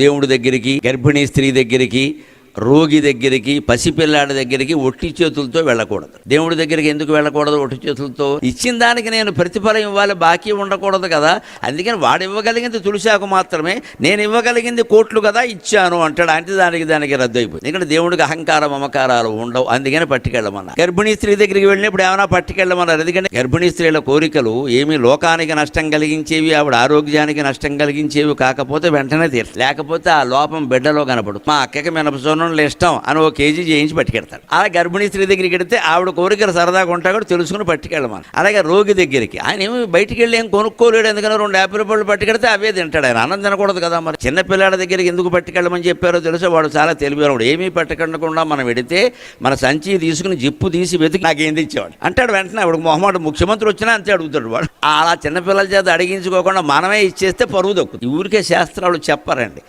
దేవుడి దగ్గరికి, గర్భిణీ స్త్రీ దగ్గరికి, రోగి దగ్గరికి, పసిపిల్లాడి దగ్గరికి ఒట్టి చేతులతో వెళ్ళకూడదు. దేవుడి దగ్గరికి ఎందుకు వెళ్ళకూడదు ఒట్టి చేతులతో? ఇచ్చిన దానికి నేను ప్రతిఫలం ఇవ్వాలి, బాకీ ఉండకూడదు కదా. అందుకని వాడు ఇవ్వగలిగింది తులసాకు మాత్రమే, నేను ఇవ్వగలిగింది కోట్లు కదా ఇచ్చాను అంటాడు. అంటే దానికి రద్దు అయిపోయింది. ఎందుకంటే దేవుడికి అహంకారం మమకారాలు ఉండవు, అందుకని పట్టుకెళ్ళమన్నారు. గర్భిణీ స్త్రీ దగ్గరికి వెళ్ళినప్పుడు ఏమైనా పట్టుకెళ్ళమన్నారు. ఎందుకంటే గర్భిణీ స్త్రీల కోరికలు ఏమీ లోకానికి నష్టం కలిగించేవి, ఆవిడ ఆరోగ్యానికి నష్టం కలిగించేవి కాకపోతే వెంటనే తీరు, లేకపోతే ఆ లోపం బిడ్డలో కనపడు. మా అక్కకి మినపసోనం ఇష్టం అని ఓ కేజీ చేయించి పట్టుకెడతాడు. అలా గర్భిణీ స్త్రీ దగ్గరికి వెడితే ఆవిడ కోరికలు సరదాగా ఉంటా కూడా తెలుసుకుని పట్టుకెళ్ళమని. అలాగే రోగి దగ్గరికి ఆయన ఏమి బయటికి వెళ్ళి ఏం కొనుక్కోలేడు, ఎందుకని 2 యాపిల్ పళ్ళు పట్టుకెడితే అవే తింటాడు. ఆయన అన్నం తినకూడదు కదా. మరి చిన్నపిల్లాడి దగ్గరికి ఎందుకు పట్టుకెళ్ళమని చెప్పారో తెలుసా? వాడు చాలా తెలివివాడు. ఏమీ పట్టుకెళ్ళకుండా మనం వెడితే మన సంచి తీసుకుని జిప్పు తీసి వెతికి నాకేం తెచ్చేవాడు అంటాడు. వెంటనే ఆవిడకు మొహమాట, ముఖ్యమంత్రి వచ్చినా అంతే అడుగుతాడు వాడు. అలా చిన్నపిల్లల చేత అడిగించుకోకుండా మనమే ఇచ్చేస్తే పరువు దక్కుతుంది. ఊరికే శాస్త్రాలు చెప్పరండి.